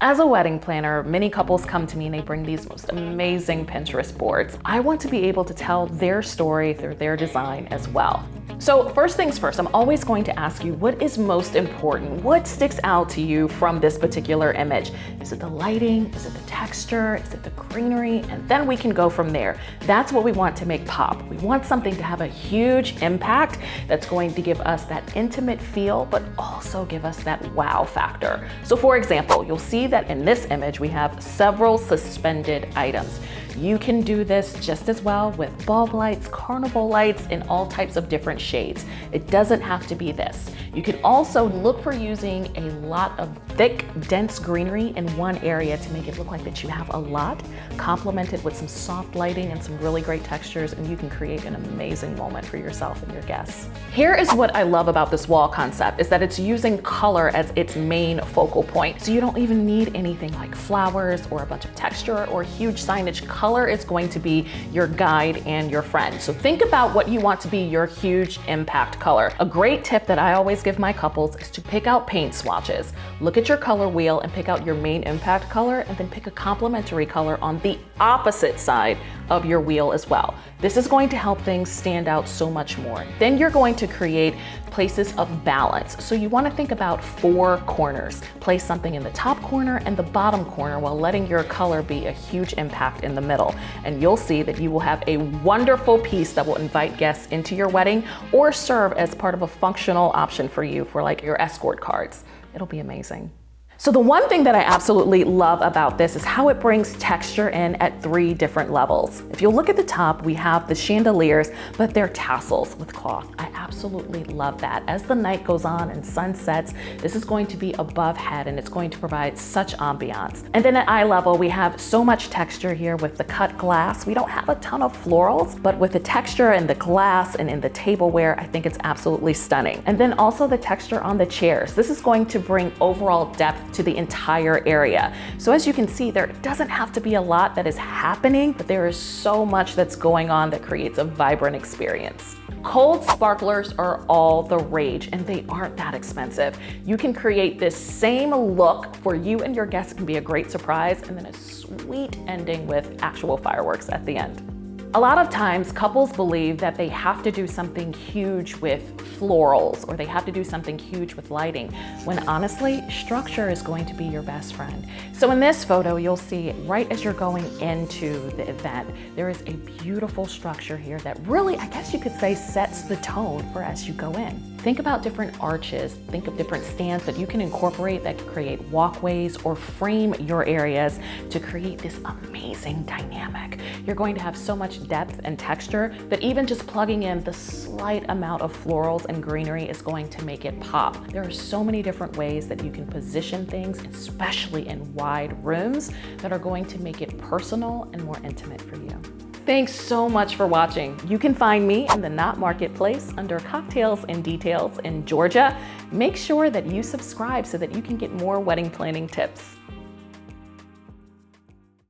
As a wedding planner, many couples come to me and they bring these most amazing Pinterest boards. I want to be able to tell their story through their design as well. So first things first, I'm always going to ask you, what is most important? What sticks out to you from this particular image? Is it the lighting? Is it the texture? Is it the greenery? And then we can go from there. That's what we want to make pop. We want something to have a huge impact that's going to give us that intimate feel, but also give us that wow factor. So for example, you'll see that in this image, we have several suspended items. You can do this just as well with bulb lights, carnival lights, in all types of different shades. It doesn't have to be this. You can also look for using a lot of thick, dense greenery in one area to make it look like that you have a lot, complemented with some soft lighting and some really great textures, and you can create an amazing moment for yourself and your guests. Here is what I love about this wall concept, is that it's using color as its main focal point. So you don't even need anything like flowers or a bunch of texture or huge signage. Color is going to be your guide and your friend. So think about what you want to be your huge impact color. A great tip that I always give my couples is to pick out paint swatches. Look at your color wheel and pick out your main impact color, and then pick a complementary color on the opposite side of your wheel as well. This is going to help things stand out so much more. Then you're going to create places of balance. So you want to think about 4 corners. Place something in the top corner and the bottom corner while letting your color be a huge impact in the middle. And you'll see that you will have a wonderful piece that will invite guests into your wedding or serve as part of a functional option for you for like your escort cards. It'll be amazing. So the one thing that I absolutely love about this is how it brings texture in at 3 different levels. If you look at the top, we have the chandeliers, but they're tassels with cloth. I absolutely love that. As the night goes on and sun sets, this is going to be above head and it's going to provide such ambiance. And then at eye level, we have so much texture here with the cut glass. We don't have a ton of florals, but with the texture and the glass and in the tableware, I think it's absolutely stunning. And then also the texture on the chairs. This is going to bring overall depth to the entire area. So as you can see, there doesn't have to be a lot that is happening, but there is so much that's going on that creates a vibrant experience. Cold sparklers are all the rage, and they aren't that expensive. You can create this same look for you and your guests. It can be a great surprise, and then a sweet ending with actual fireworks at the end. A lot of times couples believe that they have to do something huge with florals or they have to do something huge with lighting, when honestly, structure is going to be your best friend. So in this photo, you'll see right as you're going into the event, there is a beautiful structure here that really, I guess you could say, sets the tone for as you go in. Think about different arches, think of different stands that you can incorporate that can create walkways or frame your areas to create this amazing dynamic. You're going to have so much depth and texture that even just plugging in the slight amount of florals and greenery is going to make it pop. There are so many different ways that you can position things, especially in wide rooms, that are going to make it personal and more intimate for you. Thanks so much for watching. You can find me in the Knot Marketplace under Cocktails and Details in Georgia. Make sure that you subscribe so that you can get more wedding planning tips.